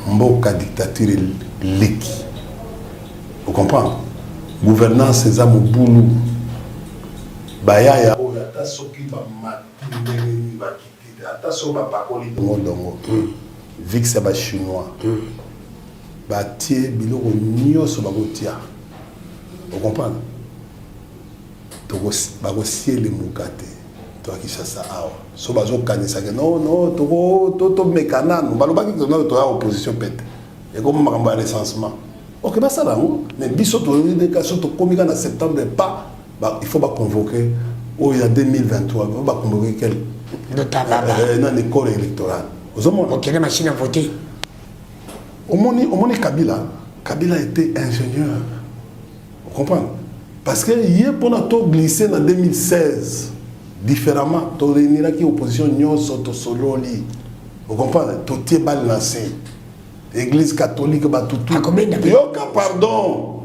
mboka dictature leki. Vous comprenez? Gouvernance c'est Mobutu. Bayaya ata soki ba matindeli ba kitide ata so ba pakoli dongo vix ba chinois ba tie biloko nyonso ba kotia. Vous comprenez? Ba ko siele mukate to akishasa awa so bazo kanisa ke non to mekanano balobaki to na to opposition pete et comme makamba recensement OK ba sala ngo mais biso to de ka so to komika na septembre pas il faut pas convoquer il y a 2023 on va convoquer quel dans l'école électorale OK les machines à voter au moni Kabila était ingénieur. Vous comprenez? Parce que hier pour notre glisser en 2016 différemment to réunira qui opposition nyonso to sololi. Vous comprenez? To tie bal lancé église catholique ba tutu yoka pardon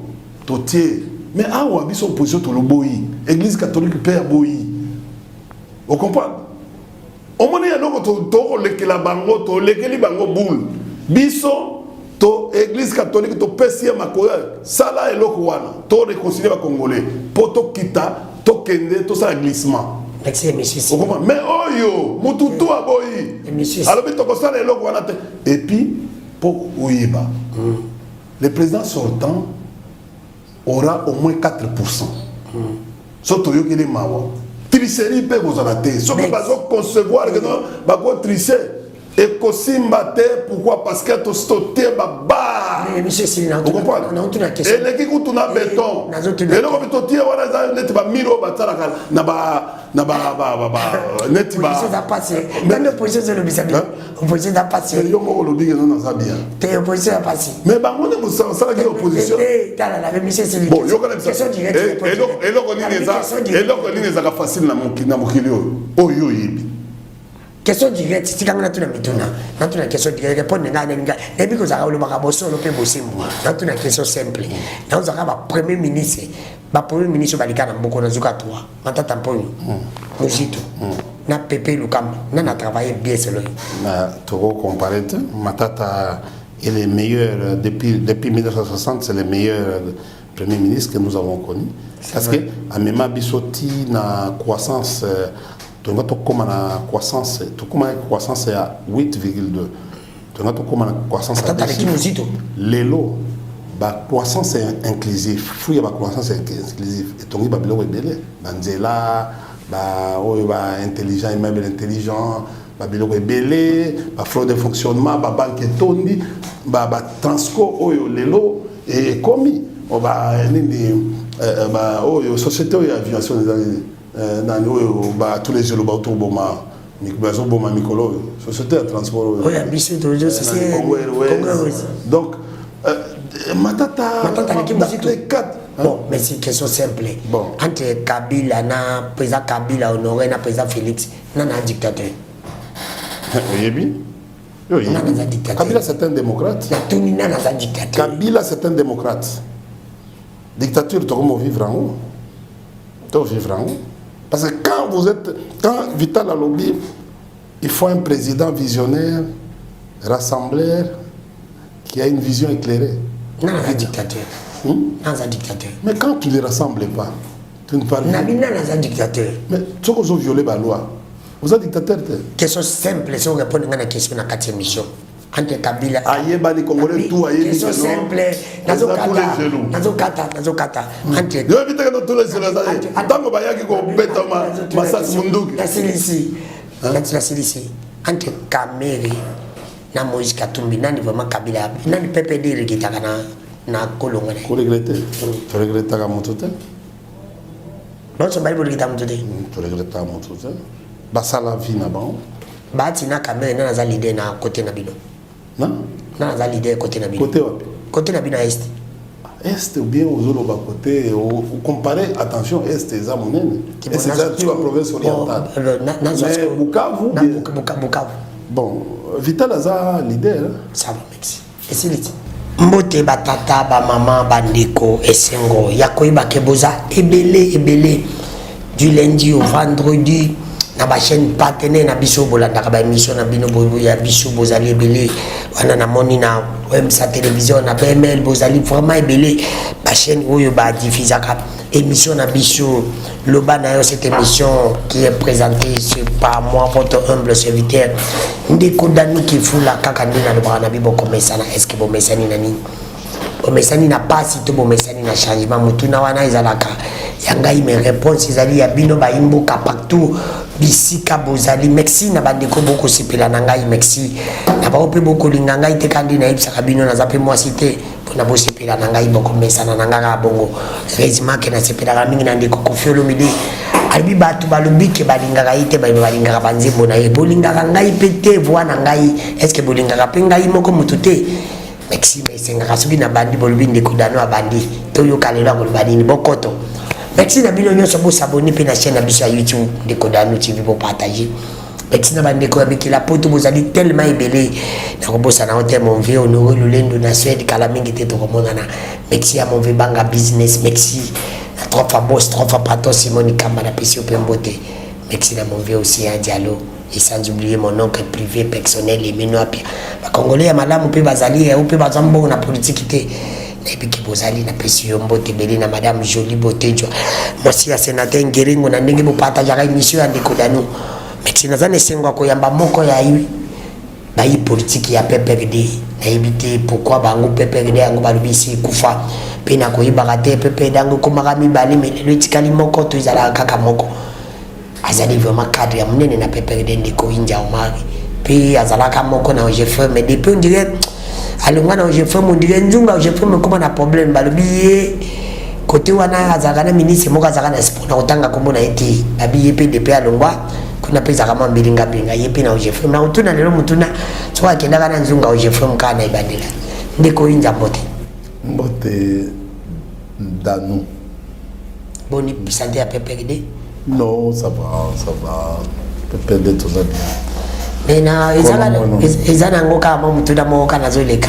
to tie mais awa biso opposition to loboyi église catholique père boyi. Vous comprenez? Au moins il y a donc to lekela bango to lekeli bango boule biso to église catholique to pesia makoya sala eloko wana to réconcilier ba congolais poto kita to kende to sa glissement. Merci monsieur. Mais oyo mututu aboyi alors bito ko sala eloko wana et puis pour oyiba le président sortant aura au moins 4%. Surtout yo kele mawa tricherie pe bozala te so que bazo concevoir que non ba ko tricher. Et Kosimba pourquoi? Parce que tu stoté baba. Mais monsieur Sylvain, vous comprenez? Et les qui coûtent na béton. Et le comme tu tires voilà net ba miro ba tsala na ba net ba. C'est ça passé. Dans l'opposition c'est le bisabi. Opposition ça passé. Yo mo lo bige non ça bien. T'es opposition ça passé. Mais ba on est ça ça qui opposition. T'as la monsieur Sylvain. Bon, yo connais ça. Et le on est ça facile na mokilio. Oh yo yibi. Question directe, si tu as une question directe, répondre à et puis que ça a le marabosso, le peu possible. Dans une question simple. Dans un premier ministre, le premier ministre va dire beaucoup de choses à toi. Maintenant, tampon, nous tout. Na Pépé Lukam, n'a travaillé bien selon. Tu vas comparer, Matata est le meilleur depuis 1960, c'est le meilleur premier ministre que nous avons connu. Parce que à Mema Bissoti na croissance. Tu as la croissance à 8,2. Tu as la croissance à 10. L'élo, la croissance est inclusive. Il y a la croissance inclusive. Et tu as la croissance Banzela, intelligent, immeuble intelligent, la flot de fonctionnement, la banque tondi, la transco, l'élo, et commis. La société d'aviation. Tous les jours, société de transport. Donc, Matata, bon, mais c'est une question simple. Bon. Entre Kabila, président Kabila, Honoré, président Félix, non, un dictateur. Oui, Kabila, c'est un démocrate. Kabila, c'est un démocrate. Dictature, tu vas vivre en haut. Tu vas vivre en haut. Parce que quand Vital a lobby, il faut un président visionnaire, rassembleur, qui a une vision éclairée. Non, un dictateur. Non, un dictateur. Mais quand tu ne les rassembles pas, tu ne parles pas. Non, un dictateur. Mais tu as violé la loi. Vous êtes dictateur. Question simple, si on répond à la question dans la 4e émission. Entre Kabila. Aïe, les Congolais, tout aïe. Question simple. Nazokata. Entre. Je vais éviter que tous les jeunes. Tant que Bayaki qu'on bête ma sas munduki. La Silici. La Silici. Entre Kamere na Moïse Katumbi, nani vraiment Kabila. Nani PPD qui t'a na Kolonga. Tu regrettes? Tu regrettes ta motote? Non, c'est pas le regret motote. Tu regrettes ta motote? Basa la vie na bon. Bati na Kamere na za l'idée na côté na bino. Non? Na za l'idée côté na bino. Côté wapi? Côté na bino est. Est ou bien aux autres côté, ou comparer, attention, Est et Zamonène. Et c'est ça qui va province orientale. Mais Bukavu. Bon, Vital Aza, leader. Ça va, merci. Et c'est l'été. Mbote batata, ba maman, bandeko, esengo, yakoy bakeboza, ebele. Du lundi au vendredi, na ba chaîne partenaire na biso bolanda ka ba émission na bino ya biso bozali ebele wana na moni na web sa télévision na PML bozali vraiment ebele ba chaîne oyo ba diffuser ka émission na biso loba na yo cette émission qui est présentée par moi votre humble serviteur ndeko dani ki fula kaka ndina loba na bibo komesana est-ce que bo mesani na nini bomesani na pasi to bomesani na changement mutuna wana ezalaka yangai me réponse ezali ya bino ba imboka partout bisika bozali merci na bandeko boko sipela na ngai merci na ba ope boko linga ngai te kandi na ibsaka bino na zape moi cité pona bo sipela na ngai boko mesana na ngaka bongo heureusement que na sipela ka mingi na ndeko kofiolo midi albi batu balobi ke balingaka ite ba balingaka banzembo na ye bolingaka ngai pete voix na ngai est-ce que bolingaka pe ngai moko mutute merci mesenga kasuki na bandi bolobi ndeko dano abandi to yo kalela ko bandi ni bokoto merci na bino nyonso bo s'abonner pe na chaîne na biso ya YouTube ndeko dano TV bo partager merci na bandi ko abikila poto bozali tellement ebele na ko bossa na hotel mon vieux honoré lulendo na Suède kala mingi te to komona na merci à mon vieux banga business merci na trois fois boss trois fois patron Simoni Kamba na pesi au pembote merci na mon vieux aussi un dialogue et sans oublier mon oncle privé personnel et Minoapia ba congolais ya malamu pe bazali ya pe bazambo na politique te na biki bozali na pesi yombo te beli na madame Jolie Botejo moi ya sénateur Ngeringo na ndenge bo partager ka émission ya ndeko dano merci na zane sengo ko yamba moko ya yi ba yi politique ya PPRD na ibité pourquoi bango PPRD yango balubisi kufa pe na ko yibaka te PPRD yango komaka mibali mais le tikali moko to izala kaka moko azali vraiment cadre ya munene na PPRD ndeko inja omari puis azalaka moko na OGF mais depuis on dirait alongwa na OGF on dirait nzunga OGF me koma na problème balobi côté wana azalaka na ministre moko azalaka na sport na otanga komona eti abiye pe depuis alongwa kuna pesa kama mbilinga binga yepe na OGF na utuna lelo mutuna so akenda kana nzunga OGF mkana ibandila ndeko inja mbote Danou boni santé à PPRD. Non, ça va. PPRD tout ça bien. Mais na ezana ngoka mamutu da moka na zoleka.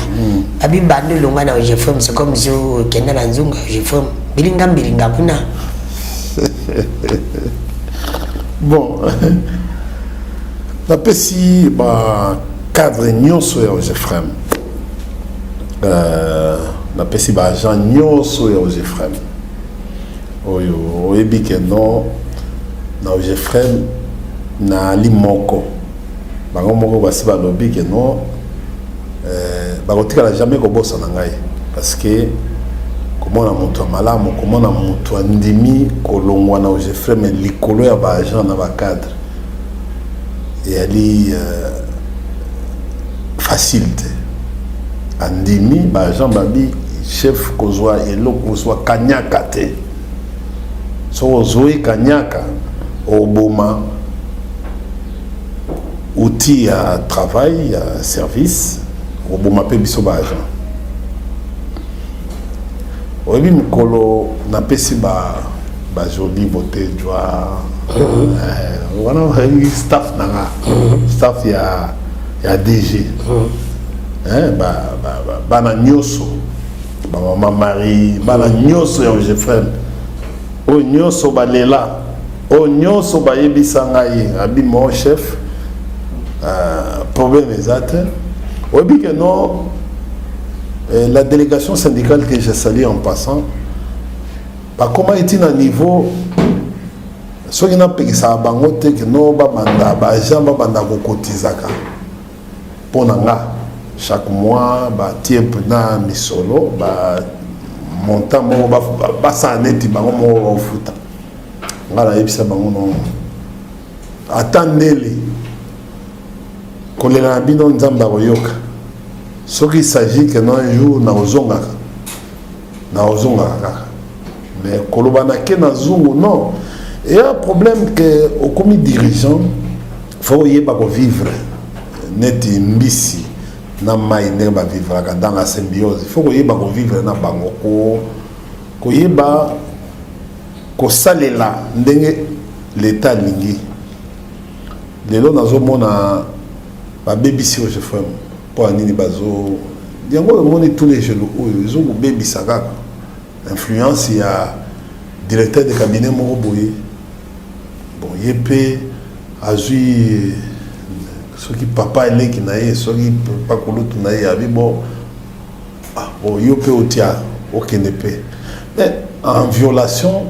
Abi bande longa na je forme c'est comme zo kenda na nzunga je forme bilinga kuna. Bon. Na pesi ba cadre nyonso ya Ojefrem. Na pesi ba agent nyonso ya Ojefrem. Oyo oyebi ke non na Ojefrem na limoko bango moko basi balobi ke non bakotikala jamais kobosa na ngai parce que komona moto ya malamu komona moto andimi kolongwa na Ojefrem likolo ya baagent na bacadre eyali facile te andimi baagent babi chef kozwa eloko kozwa kanyaka te so ozoi kanyaka oboma outil à travail, à service, oboma pe biso ba agent. Oyebi mukolo na pesi ba Jolie Botejo wana staff nanga staff ya DG bana nyoso ba mama Marie bana nyoso ya Ojefrem o nyoso balela o nyoso bayebisa ngai abi mon chef problème exact oyebi que non la délégation syndicale que j'ai saluée en passant par comment est-il à niveau ce qui n'a pas que ça bango te que non babanda ba agent babanda ko kotizaka pour nanga chaque mois ba tiempo na misolo ba montant mo ba sa neti bango mo futa ngala yebisa bango non attendez kolela bino nzamba koyoka ce qu'il s'agit que non un jour na ozonga kaka mais kolobana ke na zungu non et un problème que au commis dirigeant faut yeba ko vivre neti mbisi na mai ne ba vivre dans la symbiose il faut yeba ko vivre na bango ko yeba ko salela ndenge l'état lingi lelo nazomona ba BBC au chef pour anini bazo yango moni tous les jeunes ils ont baby saka influence il y a directeur de cabinet moko boye bon yepé azui ce qui papa est qui naïe ce qui pas kulutu naïe abi bon yo peut otia aucun épée mais en violation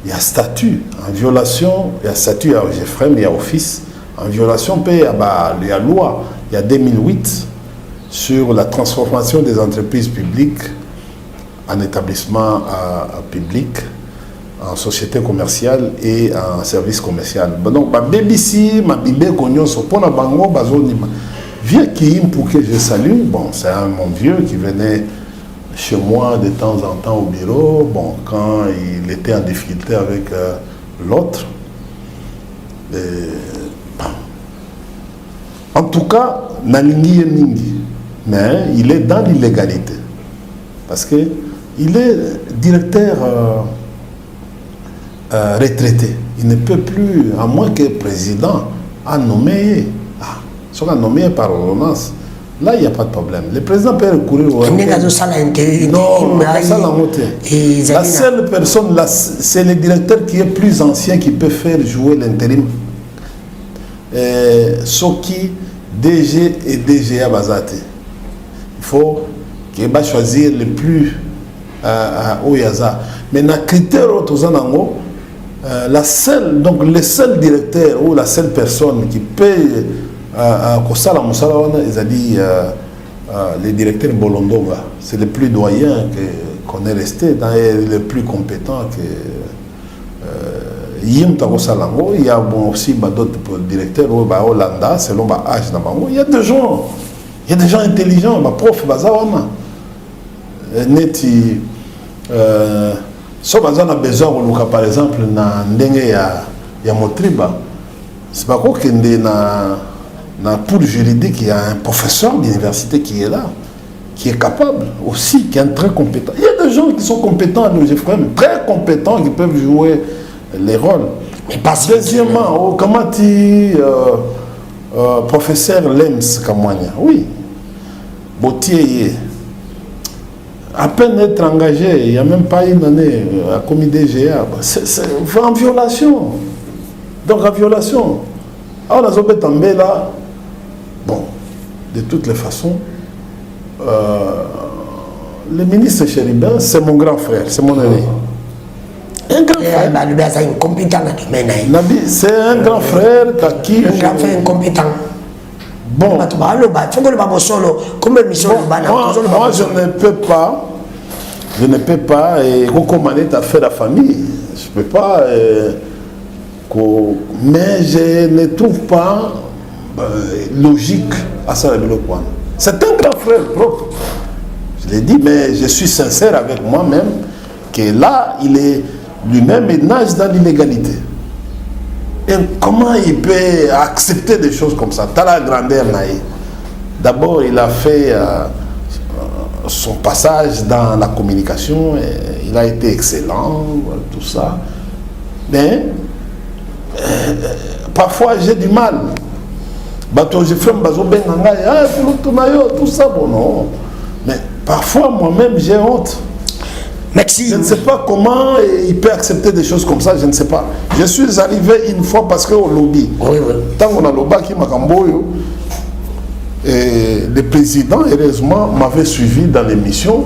il y a statut en violation il y a statut il y a Geoffrey il y a office en violation il y a loi il y a 2008 sur la transformation des entreprises publiques en établissement public, en société commerciale et en service commercial. Donc, ma BBC, ma bibé cognon, son pona bango, bazonima. Vieux qui pour que je salue, bon, c'est mon vieux qui venait chez moi de temps en temps au bureau, bon, quand il était en difficulté avec l'autre. En tout cas, Nalingi Ningi, mais il est dans l'illégalité. Parce que il est directeur retraité. Il ne peut plus, à moins que le président a nommé, soit nommé par ordonnance. Là, il n'y a pas de problème. Le président peut recourir au... Non, la seule personne, c'est le directeur qui est plus ancien qui peut faire jouer l'intérim. Soki, DG et DGA Bazate. Il faut qu'il va choisir le plus au Yaza. Mais dans les critères, la seule, donc le seul directeur ou la seule personne qui peut le directeur Bolondonga, c'est le plus doyen qu'on est resté, le plus compétent que il y a bon aussi d'autres directeurs Hollanda selon l'âge. Il y a des gens intelligents, prof bazawana neti so bazana besoin de par exemple na ndenge ya motriba c'est pas quoi kende na pour juridique il y a un professeur d'université qui est là qui est capable aussi qui est très compétent. Il y a des gens qui sont compétents très compétents qui peuvent jouer les rôles. Mais pas deuxièmement, comment tu professeur Lems Kamwania, oui, Botier, à peine être engagé, il n'y a même pas une année à commis DGA, c'est en violation. Donc en violation. Alors on a tombé là, bon, de toutes les façons, le ministre Chéribin, c'est mon grand frère, c'est mon ami. Un grand frère. C'est un grand frère qui... Un grand frère incompétent. Bon. Moi, je ne peux pas recommander ta fait la famille. Je ne peux pas... mais je ne trouve pas logique à ça. C'est un grand frère propre. Je l'ai dit, mais je suis sincère avec moi-même que là, il est... lui-même, il nage dans l'illégalité. Et comment il peut accepter des choses comme ça? T'as la grandeur, Naïe. D'abord, il a fait son passage dans la communication. Il a été excellent, tout ça. Mais, parfois, j'ai du mal. Tout ça, bon, non. Mais parfois, moi-même, j'ai honte. Merci. Je ne sais pas comment il peut accepter des choses comme ça, je ne sais pas. Je suis arrivé une fois parce qu'au lobby, tant qu'on a lobby qui m'a camboyo, le président, heureusement, m'avait suivi dans l'émission.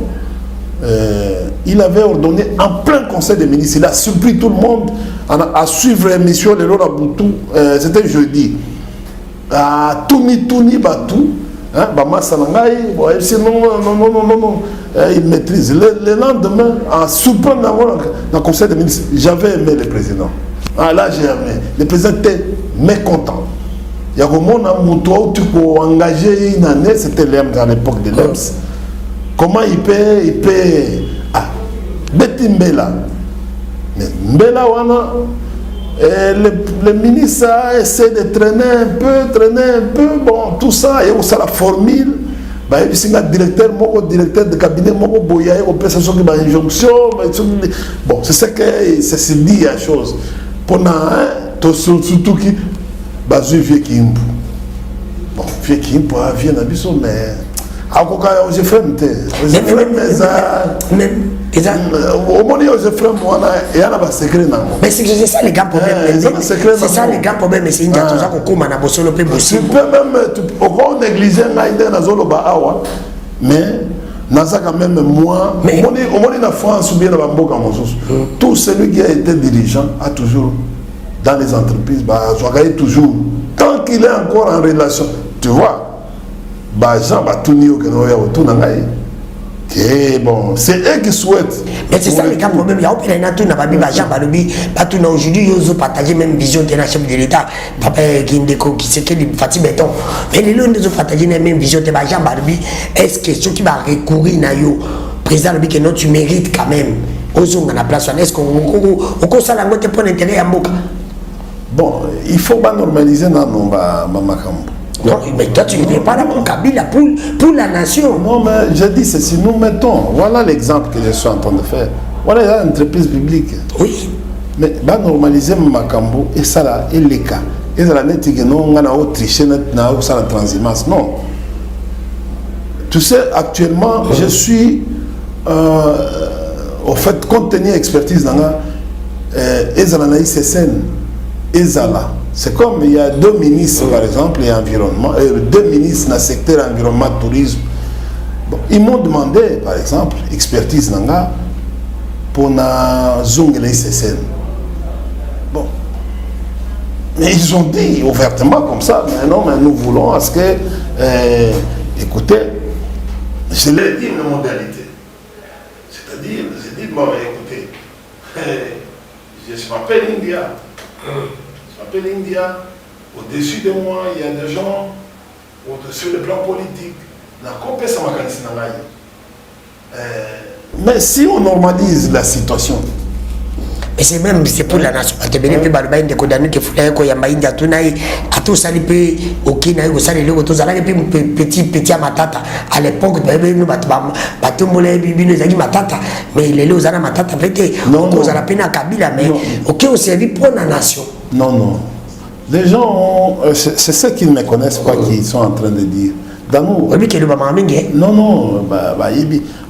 Il avait ordonné en plein conseil des ministres, il a surpris tout le monde à suivre l'émission de Laura Boutou, c'était jeudi. À Touni Batou. Hein, non, il maîtrise. Le lendemain, en surprenant dans le conseil des ministres, j'avais aimé le président. Ah, là, j'ai aimé. Le président était mécontent. Il y a comme on a engagé une année, c'était l'EMS à l'époque de l'EMS. Comment il peut. Ah, Betty Mbela. Mais Mbela, le ministre a essayé de traîner un peu, bon, tout ça, et on a la formule. Il y a un directeur de cabinet, il y a une personne qui a une injonction. Bon, c'est ce que c'est dit la chose. Pour surtout qui basu vieux qui impu. Bon, vieux qui impu vient à biso, mais. Mais Au moins, je ferai moi, et il y a un secret. Mais c'est ça les grands problèmes. C'est ça les grands problèmes. C'est une chose qu'on a besoin de faire. Tu peux même, on négliger la zone mais Nasa quand même moi, au moins en France ou bien dans Bamboka, tout celui qui a été dirigeant a toujours dans les entreprises, toujours tant qu'il est encore en relation, tu vois, Jean va tout nier autour bon, c'est eux qui souhaitent. Mais c'est ça le grand problème. Il y a aucun nature n'a pas mis Jean Balobi. Pas tout aujourd'hui, ils ont partagé même vision de la chef de l'État. Papa Kindeko qui sait qu'il Fatih Béton. Mais les gens ont partagé la même vision de Jean Balobi. Est-ce que ceux qui vont recourir à eux, président Lobi, que non, tu mérites quand même. Aux hommes à la place, est-ce qu'on ça la moitié pour l'intérêt à Moka? Bon, il faut pas normaliser dans nos Makambo. Non, mais toi tu ne fais pas la Kabila pour la nation. Non, mais je dis ceci, nous mettons, voilà l'exemple que je suis en train de faire. Voilà l'entreprise publique. Oui. Mais va normaliser Makambo et ça là, et les cas. Et ça là, net que non, on a triché, na ça la transhumance. Non. Tu sais, actuellement, je suis au fait, compte tenu expertise dans la ICSN, Ezala. C'est comme il y a 2 ministres, par exemple, et environnement, 2 ministres dans le secteur environnement, tourisme. Bon, ils m'ont demandé, par exemple, expertise nanga pour la zone de l'ICSN. Bon. Mais ils ont dit ouvertement comme ça, mais non, mais nous voulons à ce que, écoutez, je l'ai dit une modalité. C'est-à-dire, j'ai dit, bon, écoutez, je m'appelle India. Je m'appelle India. Au-dessus de moi, il y a des gens sur le plan politique. Mais si on normalise la situation, et c'est même c'est pour la nation. Tu veux dire que les condamnés qui font la India, tout naï, à tout ça, les ok, naï, au salé, au tout ça, les petit à matata. À l'époque, nous battons mollet, bibino, zagi matata. Mais les lots à la matata, peut-être, on cause à la peine à Kabila, mais ok, on servi pour la nation. Non, non. Les gens, c'est ceux qui ne me connaissent pas qui sont en train de dire. Dans nous, non, non,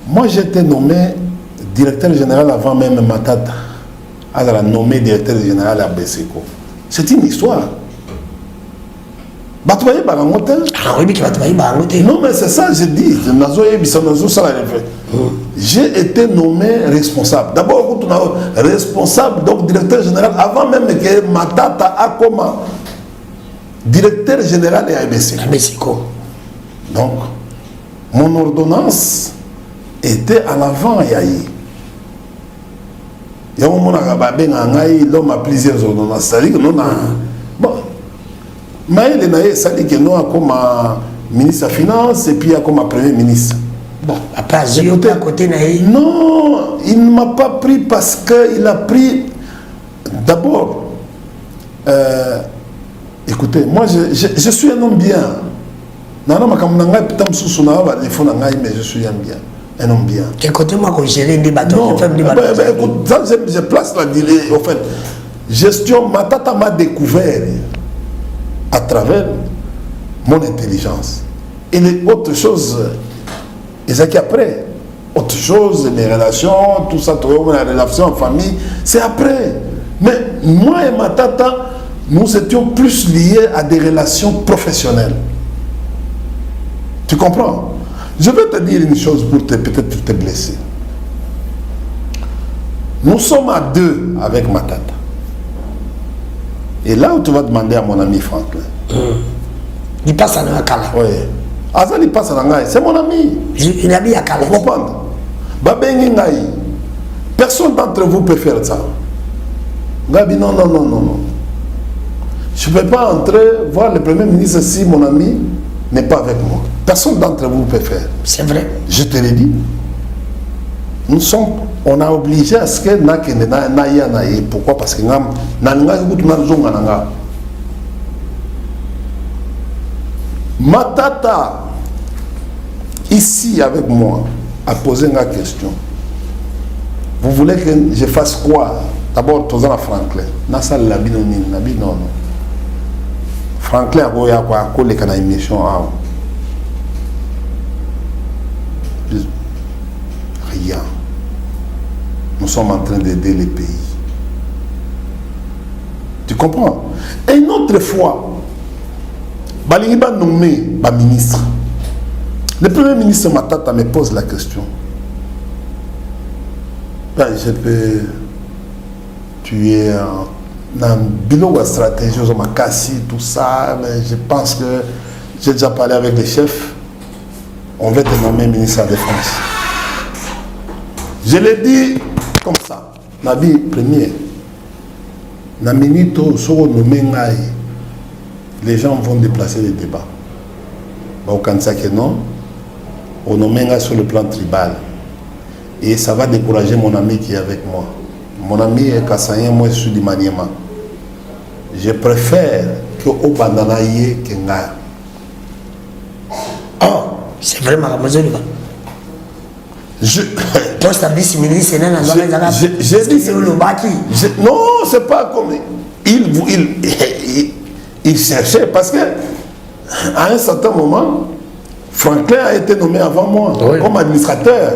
moi j'étais nommé directeur général avant même Matata. Elle a nommé directeur général à Beseko. C'est une histoire. Non, mais c'est ça, je dis. J'ai été nommé responsable. D'abord, responsable, donc directeur général, avant même que Matata a comme directeur général à Beseko. Donc, mon ordonnance était à l'avant, Yahi. Il y a un moment où l'homme a plusieurs ordonnances. C'est-à-dire que nous, bon, mais il dit que nous, comme ministre des Finances et puis comme Premier ministre. Bon, après, à côté, non, il ne m'a pas pris parce qu'il a pris. D'abord, écoutez, moi, je suis un homme bien. Mais je suis un bien. Un homme bien. Quel côté moi que gérer des bateaux, écoute, ça, je place la délai. En fait, gestion, ma tata m'a découvert à travers mon intelligence. Et les autres choses, et ça qui après, autre chose, les relations, tout ça, la relation en famille, c'est après. Mais moi et ma tata, nous étions plus liés à des relations professionnelles. Tu comprends? Je vais te dire une chose pour peut-être te blesser. Nous sommes à 2 avec ma tata. Et là où tu vas demander à mon ami Franklin. Il passe à Nakala. Oui. Azal il passe à Nakala. C'est mon ami. Il a mis à Kala. Vous comprenez? Personne d'entre vous peut faire ça. Gabi, non, non, non, non, non. Je ne peux pas entrer voir le Premier ministre si mon ami n'est pas avec moi. Personne d'entre vous peut faire. C'est vrai. Je te l'ai dit. On a obligé à ce que naïe. Pourquoi? Parce que ma tata, ici avec moi, a posé une question. Vous voulez que je fasse quoi? D'abord, tu as Franklin. Non. Franklin a quoi? Il a une émission. Rien. nous sommes en train d'aider les pays. Tu comprends? Et une autre fois, Balingi va nommer un ministre. Le premier ministre Matata me pose la question. Ben, je peux tuer dans bilan stratégie aux Makassi, tout ça, mais je pense que j'ai déjà parlé avec les chefs. On va te nommer ministre de la Défense. Je l'ai dit comme ça. Ma vie première. Na minute où les gens vont déplacer les débats. Au que non, on nomme sur le plan tribal. Et ça va décourager mon ami qui est avec moi. Mon ami est Kassayen, moi je suis du Maniema. Je préfère que au Bandanaye Kenga. Oh, c'est vraiment la mesure. Je non, c'est pas comme il cherchait parce que à un certain moment, Franklin a été nommé avant moi comme administrateur.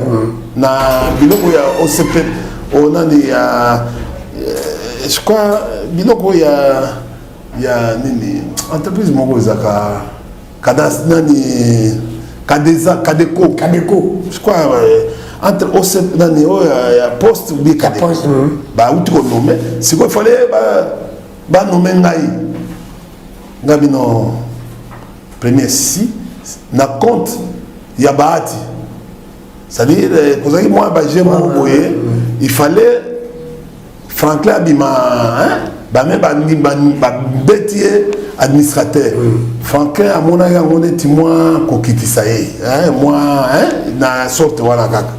Na biloko ya OCP, on a je crois biloko ya nini entreprise moko zaka kadas nani Kadeco. Je crois entre OCP nani ya poste ou bien Kadeco. Bah où tu nommé, c'est quoi il fallait ba nommer ngai no premier si na compte ya Bahati. C'est-à-dire moi il fallait Franklin Abima bêtier administrateur. Franklin a mon avis on est moi kokitisa moi na sorte voilà kaka.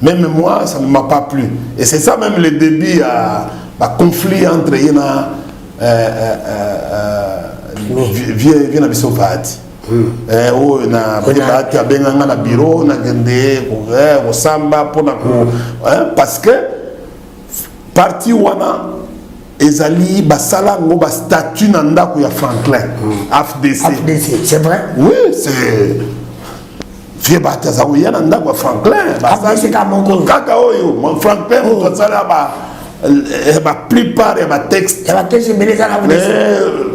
Même moi ça ne m'a pas plu. Et c'est ça même le début à conflit entre yena vieux na biso Bahati. Na Bahati abenga na bureau na gende au samba pour parce que parti wana ezali basala ngo ba statut na ndako ya Franklin FDC c'est vrai? Oui, c'est vieux Bahati azaouya na ndako ya Franklin c'est comme kaka oyo mon Franklin ko sala ba plupart ya ba texte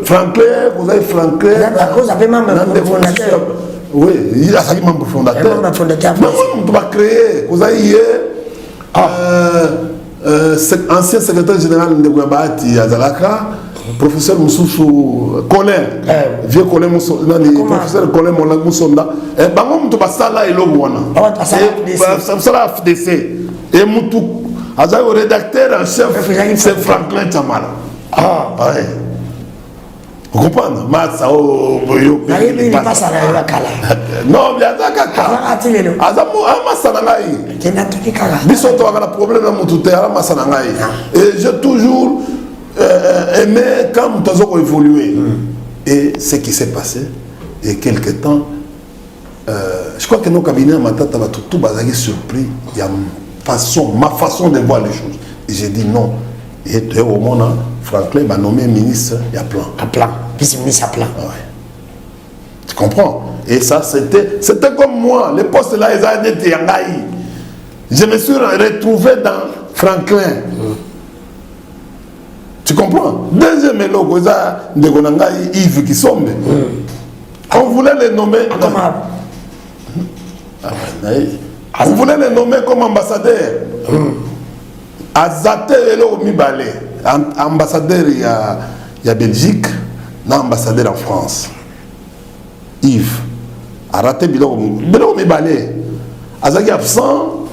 Franklin vous avez Franklin à cause avait membre fondateur. Oui, il a sali membre fondateur mais on va créer vous avez ancien secrétaire général de Bahati Azalaka, professeur Moussou Colin, vieux Colin Moussonda, professeur Colin Moussonda, et Bangom to Basala et Lobouana. Ça la FDC. Et Moutou, Azaï, le rédacteur en chef, c'est Franklin Tamala. Ah, ouais. Vous comprenez? Matsao, Boyo, non, bien d'accord. Azamo, Amasanangaï. Bisoto a un problème à Moutouté, Amasanangaï. Et j'ai toujours aimé quand nous avons évolué. Et ce qui s'est passé, et quelque temps, je crois que nos cabinets, ma tante, va tout basaguer surpris. Il y a ma façon de voir les choses. Et j'ai dit non. Et au moment, Franklin m'a nommé ministre, il y a plan. À plan. Vice-ministre à plan. Ouais. Tu comprends? Et ça, c'était comme moi. Les postes là, ils avaient été yangaï. Je me suis retrouvé dans Franklin. Tu comprends? Deuxième éloge, ils avaient Yves qui sombe. On voulait les nommer. On voulait les nommer comme ambassadeur. Azate Elo Mibale, ambassadeur il y a Belgique, non ambassadeur en France. Yves a raté Bilo Mibale. Azaki absent,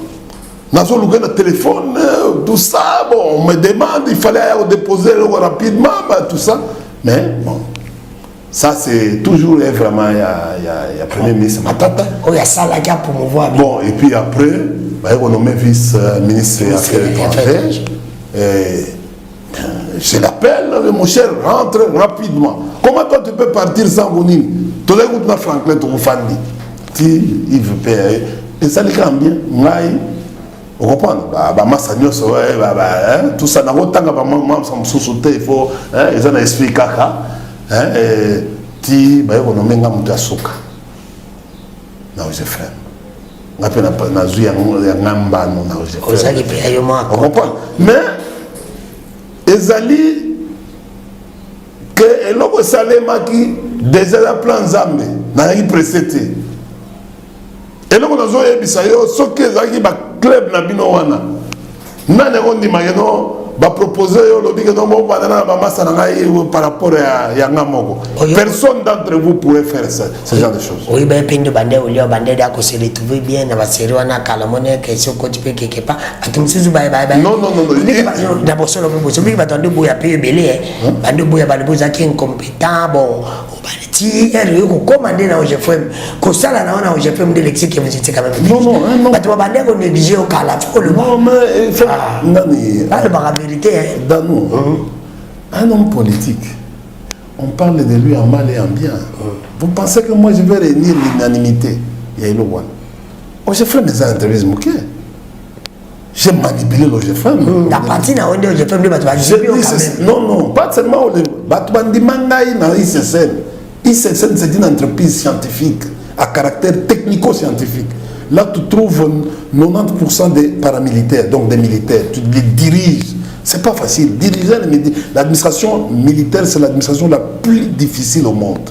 n'a pas le téléphone, tout ça. Bon, on me demande, il fallait déposer rapidement, tout ça. Mais bon, ça c'est toujours vraiment il y a premier ministre Matata. Oh, il y a ça là pour me voir. Bon, et puis après. On nommé vice-ministre des Affaires étrangères. Je l'appelle, mon cher, rentre rapidement. Comment toi tu peux partir sans Gounine? Tu as écouté Franklin, tu as il veut payer. Et ça, les bien. Vous comprenez? Tout ça, il faut. Ils ont expliqué. Tu as nommé Ngamouta Souka. Non, je frère. na pe na zui ya ngamba non na ozaki pe ayo ma on comprend mais ezali que eloko salemaki déjà la plan Nzambe na yi précédé eloko nazo yebisa yo soki ezalaki ba club na bino wana nani akondima yeno ba proposer yo lobi que non bon bandana ba masa na ngai par rapport ya ngamoko personne d'entre vous pourrait faire ça ce genre de choses oui ben pendo bande olio bande da ko se retrouver bien na ba série wana kala mone que so ko tipe quelque part atumsuzu bye non d'abord solo bo so bi ba tande boya pe belé bande boya ba le boza qui incompétent bon ti ero ko commander na OGFM ko sala na wana OGFM de lexique vous étiez quand même non ba to bande ko négliger au kala ko le non mais nani la vérité dans nous un homme politique on parle de lui en mal et en bien vous pensez que moi je vais réunir l'unanimité il y a une one OGFM les entreprises ok j'ai manipulé l'OGFM la partie na onde OGFM de non pas seulement Batubandi Mangaï na ICSN ICSN c'est une entreprise scientifique à caractère technico-scientifique. Là, tu trouves 90% des paramilitaires, donc des militaires. Tu les diriges. C'est pas facile. Diriger l'administration militaire, c'est l'administration la plus difficile au monde.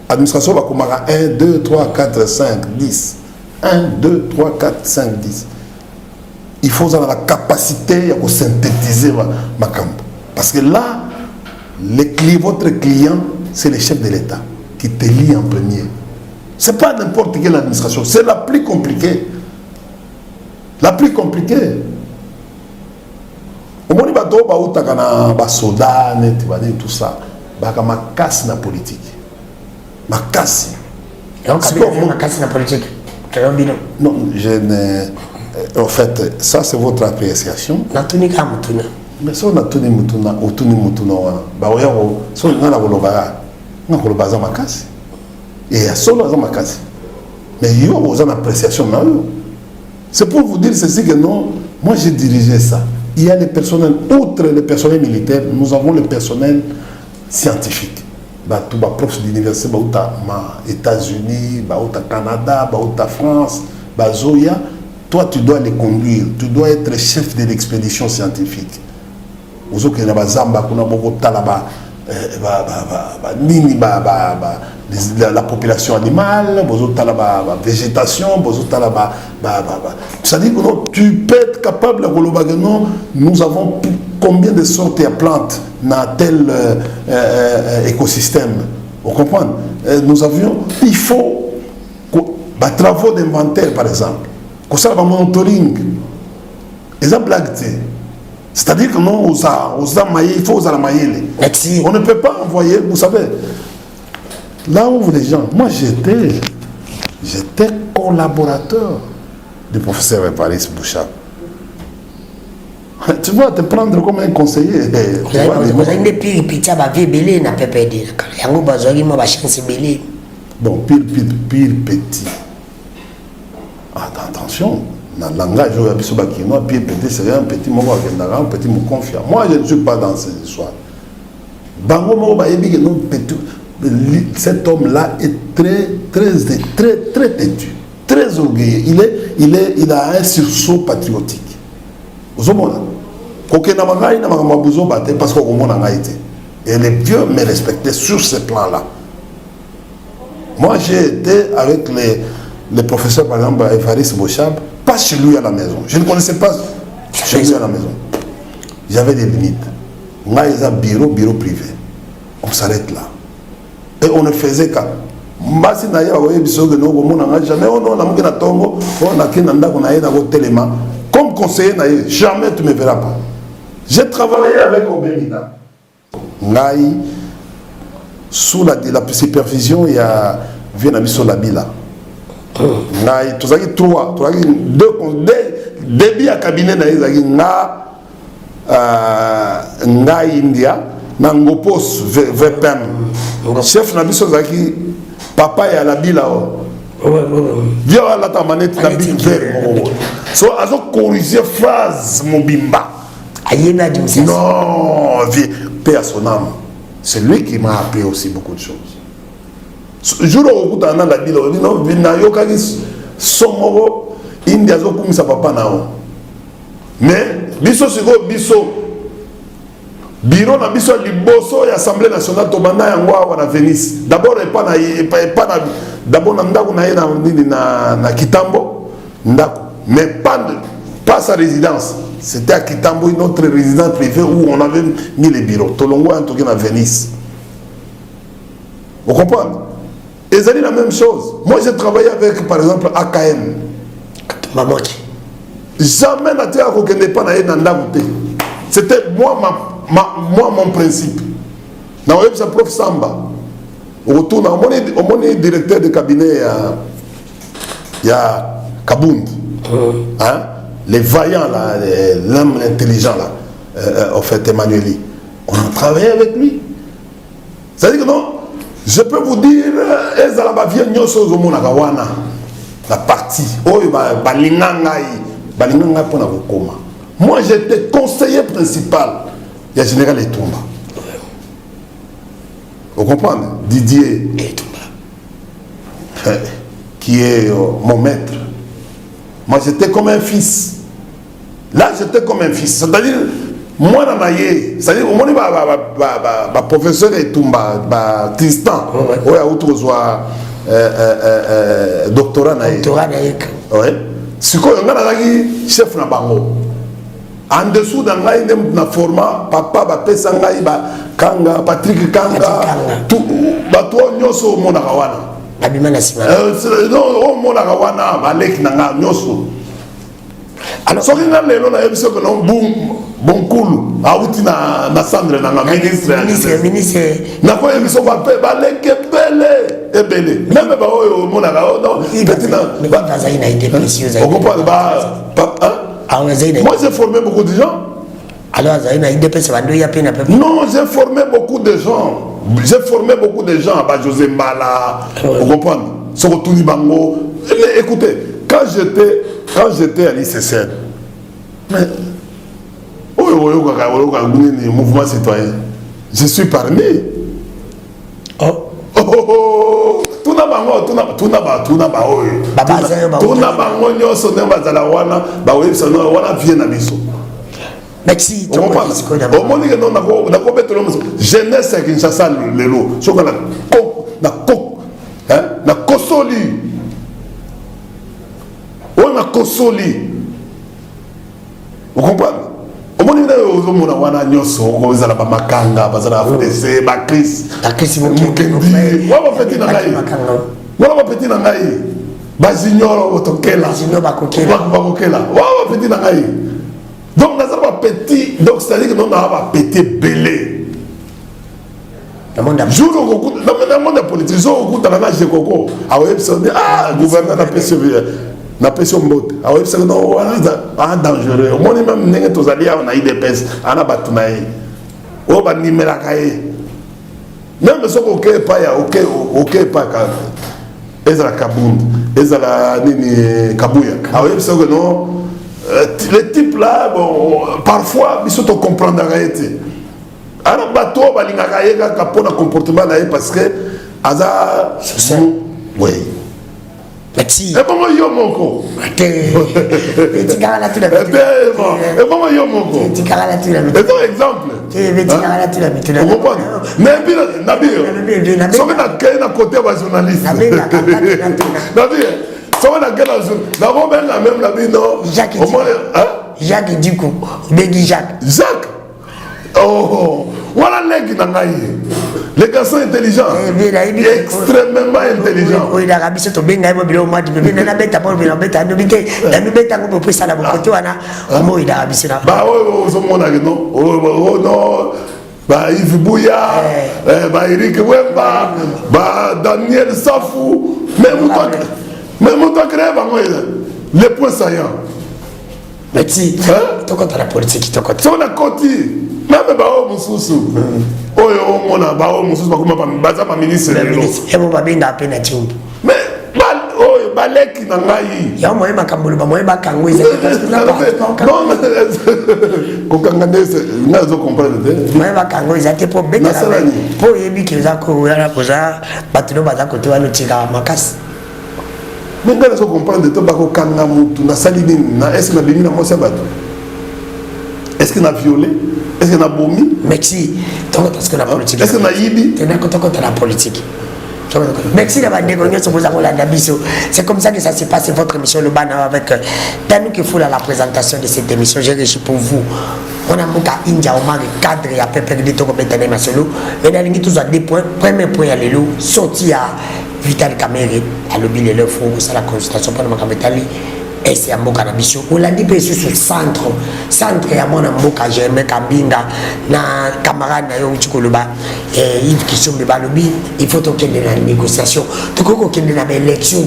L'administration va commencer à 1, 2, 3, 4, 5, 10. 1, 2, 3, 4, 5, 10. Il faut avoir la capacité de synthétiser ma camp. Parce que là, votre client, c'est le chef de l'État qui te lie en premier. Ce n'est pas n'importe quelle administration, c'est la plus compliquée. La plus compliquée. Au moment où tu as des soldats, tout ça, tu as ma casse dans la politique. Ma casse. Ma casse dans la politique. Non, je ne. En fait, ça c'est votre appréciation. Mais si on a tenu mutuna, et il y a solo ma casse. Mais il y a une appréciation. C'est pour vous dire ceci que non, moi j'ai dirigé ça. Il y a les personnels, outre les personnels militaires, nous avons le personnel scientifique. Tout les profs d'université, les États-Unis, le Canada, la France, Zoya. Toi, tu dois les conduire. Tu dois être chef de l'expédition scientifique. Vous avez la population animale, la végétation, c'est-à-dire que tu peux être capable de non, nous avons combien de sortes de plantes dans tel écosystème. Vous comprenez? Nous avions, il faut travaux d'inventaire par exemple, que ça va monitoring. Exemple, c'est-à-dire que non, il faut la mailler. On ne peut pas envoyer, vous savez. Là où les gens, moi j'étais collaborateur du professeur Evariste Bouchard. Tu vas te prendre comme un conseiller. Bon, pire petit. Attention, dans le langage, pire petit, c'est un petit mot, un petit mot confiant. Moi, je ne suis pas dans ces histoires. Cet homme-là est très têtu, très orgueilleux. Il a un sursaut patriotique. Vous comprenez? Parce et les vieux me respectaient sur ce plan-là. Moi, j'ai été avec les professeurs, par exemple, Evariste Bouchard, pas chez lui à la maison. Je ne connaissais pas chez lui à la maison. J'avais des limites. Moi, ils ont bureau privé. On s'arrête là. Et on ne faisait qu'à. Comme conseiller, jamais tu ne me verras pas. J'ai travaillé avec Obémina. Sous la supervision, il y a Vienamiso Labila. Tu as trois, début à cabinet, India, Nangopos, VPM. Chef Nabiso Zaki, papa et à la bila. Viens à la manette, la bille vert. So, azo corriger phrase, mon bimba. Non, paix à son âme. C'est lui qui m'a appris aussi beaucoup de choses. Je jour où tu as la bila, somoro India zo kumisa papa nao. Mais biso siko biso bureau na biso liboso ya Assemblée nationale to banda yango awa na Venise. D'abord pas na d'abord na ndako na yena na Kitambo ndako, mais pas sa résidence. C'était à Kitambo, une autre résidence privée où on avait mis les bureaux. Tolongo en tout cas à Venise. Vous comprenez? Et c'est la même chose. Moi j'ai travaillé avec par exemple AKM. Mamochi. Jamais n'a été à aucun pas na ndako. C'était moi mon principe. Dans le web prof Samba. Au retour au mon directeur de cabinet il y a Kabound. Hein? Les vaillants là, l'homme intelligent là, en fait Emmanueli. On a travaillé avec lui. C'est-à-dire que non, je peux vous dire, la partie, moi j'étais conseiller principal du général Etumba. Vous comprenez? Didier Etumba, qui est mon maître. Moi j'étais comme un fils. Là j'étais comme un fils. C'est-à-dire, moi Nanaye, c'est-à-dire, au moment où professeur Etumba, Tristan, ouais, doctorat Naye. Ouais. C'est quoi, on a chef na bango. En dessous d'un gars, il y a un format, papa, papa, Sangaï, Kanga, Patrick Kanga, tout, toi, Nyoso, mon arawana. Non, oh, mon arawana, Malek Nanga, Nyoso. Alors, ce qui est là, on a vu que l'on bon cool, à outil na cendre, na ministre. Na quoi, ils sont pas Balek et belé. Même pas au mon arawana. On comprend moi j'ai formé beaucoup de gens. Alors, non, j'ai formé beaucoup de gens. J'ai formé beaucoup de gens. José Mbala, vous comprenez? Sorotouni Bango. Mais écoutez, quand j'étais à l'ICCN, mouvement citoyen, je suis parmi. Merci. Jeunesse qui Kinshasa lelo, so na kosoli. On a kosoli. Vous comprenez? Au moment où on a wana nyoso, on a ba makanga, bazala FDC, ba Chris, Mukendi. Wa ba feti na ngai. Wa ba feti na ngai. Ba junior otokela. Junior ba kokela. Ba kokela. Wa ba feti na ngai. Donc nous avons petit, donc c'est-à-dire que nous avons petit belé. Dans le monde politique, ils ont beaucoup d'argent chez Coco. Ah, gouverneur n'a pas surveillé. N'a pas surveillé. Ah, oui, c'est non, dangereux. Au moins, même, nous avons tous alliés, on a eu des pèses. On a battu. On a animé la caille. Même si on n'a pas, ok, pas. Ezra Kabound, Ezra Kabouya. Ah, oui, c'est que non. Les types là, bon, parfois, ils sont au comprendre la réalité. Alors, bateau, il y a un comportement parce que, Aza, oui. Merci. Et comment yo moko? Et tu gardes la tout la vie. Et comment yo moko? Tu gardes la tout la vie. Et donc, exemple. Tu gardes la tout la vie. Tu comprends? Nabi, si on a quelqu'un à côté de journaliste. Nabi. Ça va dans quel âge? D'abord, même la vie, non? Jacques Ducou. Bégi Jacques. Jacques? Oh, voilà les garçons intelligents. Extrêmement intelligents. Oui, la Rabbi se tombe dans le bureau. Moi, je vais la bête à moi, la bête à nous. La bête à nous, pour ça, la bête à nous. Il a Rabbi se là. Bah, oh, non. Bah, Yves Bouya, bah, Eric Wemba, bah, Daniel Safou. Mais mon temps grève, les points saillants. Mais si, tu comptes la politique, tu comptes. Si on a côté, même Bao Moussou, on a Bao Moussou, pas ministre. Et mon babine a peine à tout. Mais, Balek n'a pas eu. Il y a un moyen de Kamboul, un moyen de Kangoué. Non, mais, vous comprenez. Moyen de Kangoué, c'était pour Bénin. Pour Yébi qui vous a couru à la posa, Batuno Bazako, tu vas nous tirer à Makas. Mais quand on comprend de tout, est-ce qu'on a béni dans mon sabato? Est-ce qu'on a violé? Est-ce qu'on a vomi? Merci. Parce que la politique. Est-ce qu'on a yibi? Tu n'as pas contre la politique. Merci d'avoir négocié ce que vous avez d'habitude. C'est comme ça que ça s'est passé votre émission Le Bana avec Tanou qui fout à la présentation de cette émission. J'ai réussi pour vous. On a Mouka India, on a le cadre et après de tout comme état de solo. Mais dans les tous à deux points. Premier point à l'élo, sorti à Vital Kamere, à l'objet de l'info, c'est la consultation pour le Makametali. Et c'est un mot cannabis. On l'a dit sur le centre. Centre, il y a mon mboka Germain Kambinga, na camarade na yo Chikoloba, et Yves Kissombe Balobi, il faut qu'il y ait une négociation. Tout le monde qui est dans l'élection,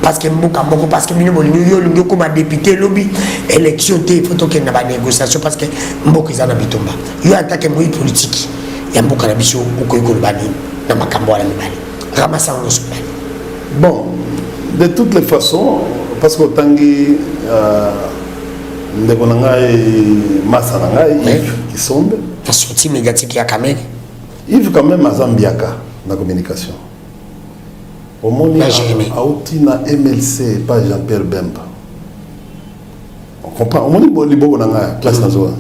parce que mboka moko, parce que nous comme député lobby, élection, il faut qu'il y ait une négociation, parce que mboka est dans bitomba. Il y a un attaque politique. Il y a un mboka cannabis au Koykolobani, dans ma cambo à la Mibali. Ramassant au Soubani. Bon, de toutes les façons, parce que tangi ndeko nangai masa nangai qui sont la sortie médiatique à Kamere. Yves quand même azambiaka na communication. Au monde a outi na MLC pas Jean-Pierre Bemba. On comprend. Au monde liboko nangai place na zoa.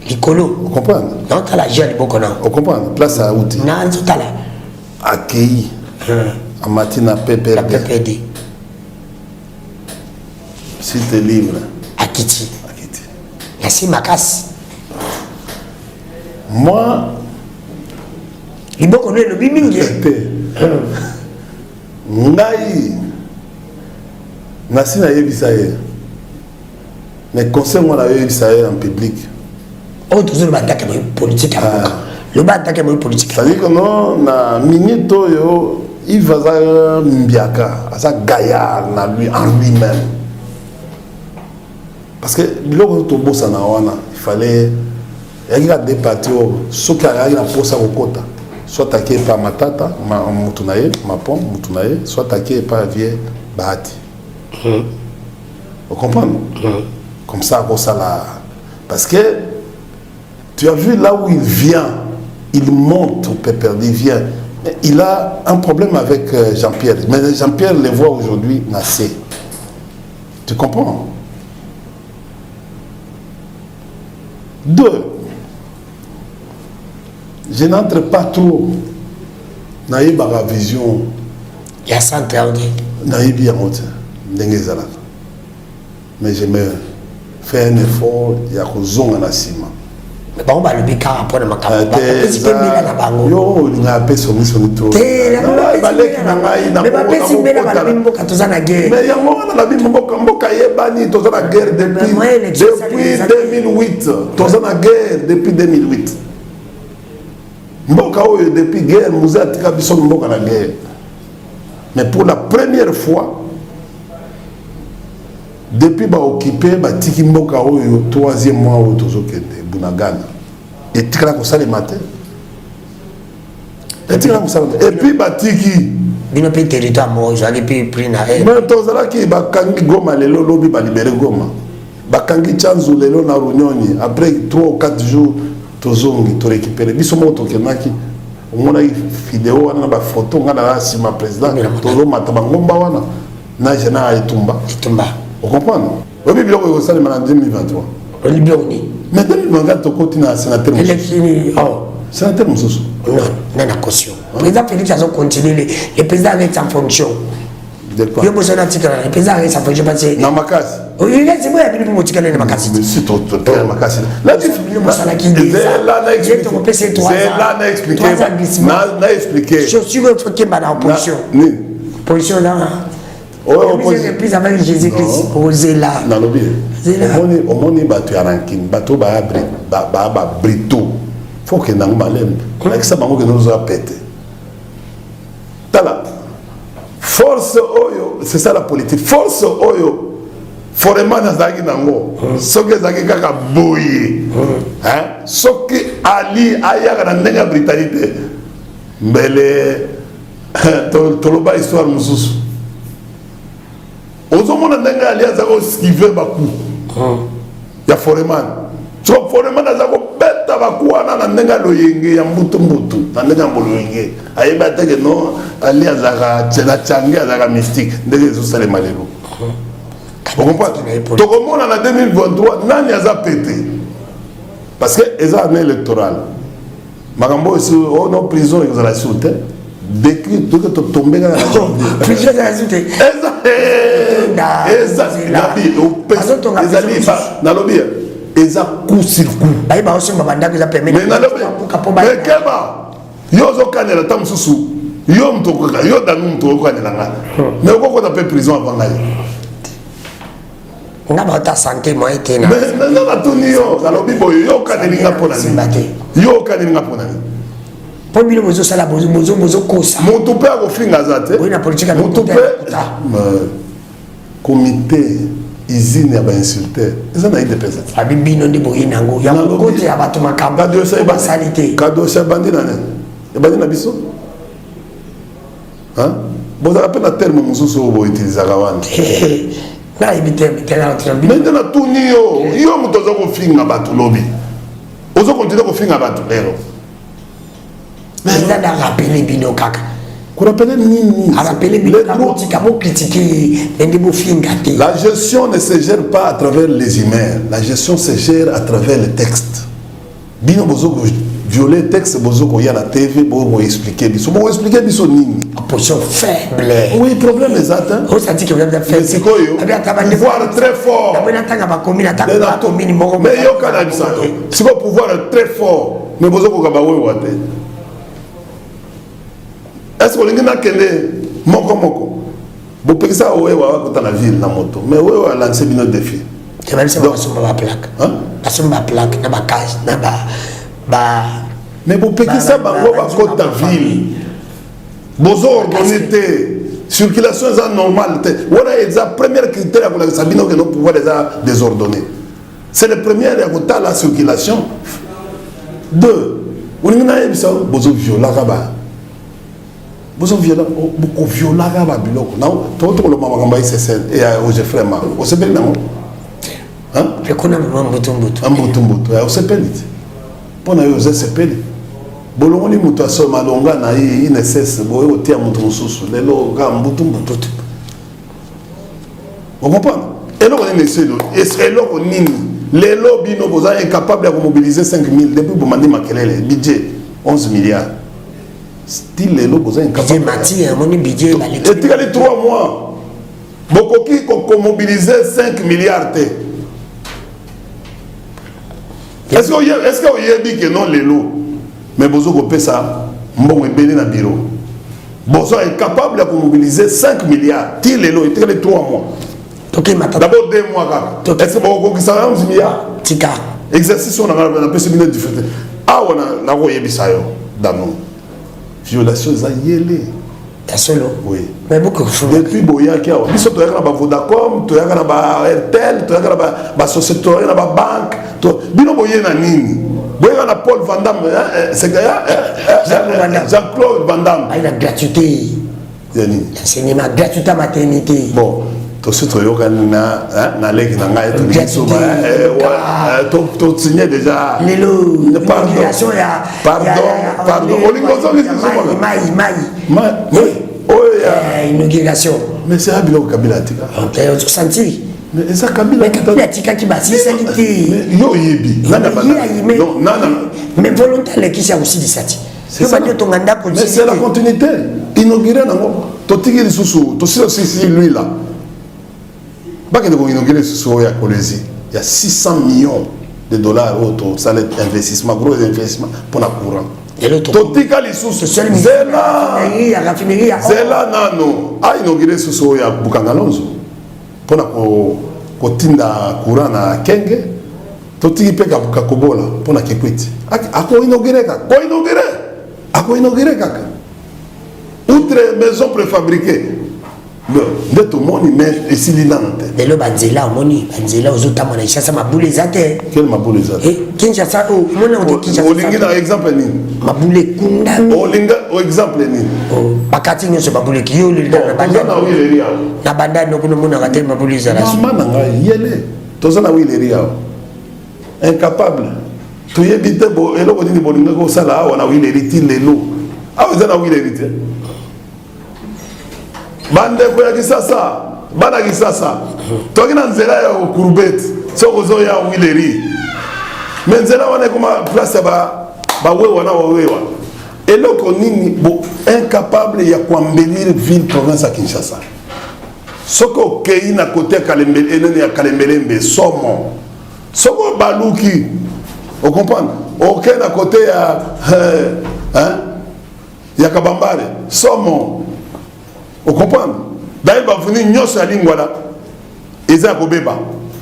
Likolo. On comprend. Non ta la gel liboko na. On comprend. Place à outi. Na nzutala. Accueilli. A matina PPD. La PPD. Si te livre. Akiti. Merci Makas. Moi, il faut qu'on ait le bimingue. Ngai, Nassi n'a eu Bissaye. Mais conseil moi n'a eu Bissaye en public. Oh, tout le monde attaque politique. Le bas attaque politique. C'est-à-dire que non, na minute yo, il va mbiaka, à sa gaillard en lui-même. Parce que il fallait il y a des parties ceux qui ont posé au quota soit attaqué par Matata Mutunaye Mapon Mutunaye soit attaqué par Vieux Bahati. Vous comprenez? Comme ça parce que tu as vu là où il vient, il monte au PPRD, il vient. Il a un problème avec Jean-Pierre, mais Jean-Pierre le voit aujourd'hui nasser. Tu comprends? Deux, je n'entre pas trop dans la vision. Il y a 100 ans. Mais je me fais un effort, il y a que zone à ciment. Mais bon, le bicard après le macabre. Yo, il y a un peu son tout. Mais il y a guerre depuis 2008. Mboka oyo depuis guerre, nous avons dit mboka la guerre. Mais pour la première fois, depuis ba occupé ba tiki mboka oyo troisième mois au tozokende Bunagana. Et tikala ko sale matin. Et tikala ko sale. Et puis ba tiki bino pe territoire mo j'allais puis pris na elle. Mais tozala ki ba kangi Goma lelo lobi ba libérer Goma. Ba kangi Chanzu lelo na Runyonyi après 3 ou 4 jours tozongi to récupérer biso mo to kenaki on a vidéo wana ba photo ngana la sima président tozo mataba ngomba wana na jena etumba. Vous comprenez? Oui, mais bien que ça en 2023. Oui, bien. Mais 2024, tu continues à sénateur. Sénateur Moussous. Non, non, non, caution. Le président Félix a continué. Le président reste en fonction. De quoi? Il y a besoin d'un article. Le président reste en fonction. Dans ma case. Oui, c'est moi qui ai vu le Makassi. Mais si tu as ma case. Là, tu as expliqué. Je suis votre qui m'a en position. Position là. Plus avec Jésus-Christ, osez là. Non, non, au monde, tu as ranking, bateau, brito. Faut que nous malem. Avec ça, que nous a pété. Tala. Force oyo, c'est ça la politique. Force oyo. Foreman azaki nango. Soke zaki kaka boye. Hein? Soke Ali aya na ndenga Britannique. Mbele toloba histoire mususu. Aux hommes on a des alliances qui veulent beaucoup. Il y a Foreman. so forema naza ko beta bakuana na ndenga loyenge ya mbutu na ndenga mboloyenge ayeba teke no ali azaka chela changi azaka mystique ndenge zo sale malelo on comprend to komona na 2023 nani aza pété parce que eza année électorale makambo sur ono prison ezala soute décrit tout que tomber dans la prison ezala soute eza na lobby eza coup sur coup bayi ba osomba bandako eza permis mais keba yo zo kanela tamsusu yo mtokoka yo danu mtokoka kanela nga mais okoko ta pe prison avant ngai nga ba ta santé mo ete na mais na tuni yo na lobby boyo yo kanelinga pona ni yo kanelinga pona ni po bino bozo sala bozo kosa moto pe akofinga zate oui na politique moto pe comité usine ya bainsulter eza na idps abibino ndi boyi nango ya kote ya bato makamba ba salite kado sa bandi na biso hein boza ka pena terme mususu bo utiliser ka wana na ibite na trambi maintenant tuni yo moto zo ko finga bato lobi ozo continuer ko finga bato lero mais il a rappelé bino kaka qu'on appelle nini rappelé bino kaka mo critiquer ndi bo finga te. La gestion ne se gère pas à travers les humains, la gestion se gère à travers les textes. Bino bozo ko violer texte bozo ko ya la TV bozo expliquer biso bo expliquer biso nini position faible. Oui, problème exact. On s'est dit que vous avez fait c'est quoi yo pouvoir très fort mais yo kana bisa c'est quoi pouvoir très fort mais bozo ko ba we wate est-ce que l'ingénieur kende moko bo pekisa owe wa ko na ville na moto mais we wa lancer bino défi tu vas savoir sur ma plaque hein asomba plaque na ba cage na ba mais bo pekisa bango ba ko ta ville bozo ordonné circulation est normale voilà exa première critère pour la sabino que nos pouvoirs déjà désordonnés c'est le premier à côté la circulation deux on n'a pas bozo viola ba bozo viola beaucoup viola ba biloko non to le mama kamba c'est et au Jeffrey ma au sepeli non hein je connais mbutu au sepeli pona yo sepeli bolongoli mutu asoma longa na ye ine cesse boye otia mutu mususu lelo ga mbutu on comprend eloko nini selo eloko nini lelo bino boza incapable de mobiliser 5000 depuis bomandi makelele budget 11 milliards style lelo boza incapable mati moni budget baleki etikali 3 mois bokoki ko mobiliser 5 milliards te est-ce que oyebi que non lelo mais bozo ko pesa mbongo ebele na bureau bozo est capable de mobiliser 5 milliards ti lelo et 3 mois d'abord 2 mois kaka est-ce que boko ko 11 milliards tika exercice on a pesa minute difficulté ah on na ko yebisa yo dano violation za yele ta solo oui mais beaucoup depuis boya ki awa biso to yakana ba Vodacom to yakana ba Airtel to yakana ba société na ba banque to bino boye na nini boya na Paul Van Damme c'est Jean-Claude Van Damme la gratuité yani l'enseignement gratuité maternité bon to surtout yo kana na leki na ngai to signé déjà lelo pardon olingozo inauguration mais c'est habilo Kabila tika tu senti mais ça Kabila tika qui basi sanité yo yebi nana mais volontaire qui c'est aussi dit ça mais c'est la continuité inauguré nango to tiki lisusu to si lui là baki de inaugurer ce ya Kolezi il y a 600 millions de dollars auto ça l'investissement gros investissement pour la courant totika lisusu zela nano a inauguré ce ya Bukangalonzo pour ko tinda courant na Kenge totiki pe ka Kobola pour na Kikwiti ako inauguré kaka outre maison préfabriquée de tout le monde mais ici l'inante de lo banzela moni banzela ozotama na Kinshasa mabule zate quel mabule zate Kinshasa o mona o Kinshasa olingi na exemple ni mabule kunda olinga o exemple ni bakati nyo so mabule kiyo le na banda no kuno mona kate mabule zala mama na ngai yele tozana wileri yao incapable. Tu es vite beau et là on dit bon on ça là on a eu l'héritier l'élo. Ah vous avez eu l'héritier. Bande quoi qui ça bana qui ça. Toi qui n'en zela ya au courbet. So ozo ya oui l'héritier. Mais zela on est comme place ba wewa na wewa. Et là on est incapable ya kuambellir ville province à Kinshasa. Soko kei na côté Kalembele ene ya Kalembelembe somo. Soko baluki. Vous comprenez? Ok, à côté, il y a Kabambare, Somo. Vous comprenez? D'ailleurs, vous venez à la ligne, voilà. Ils ont un bébé.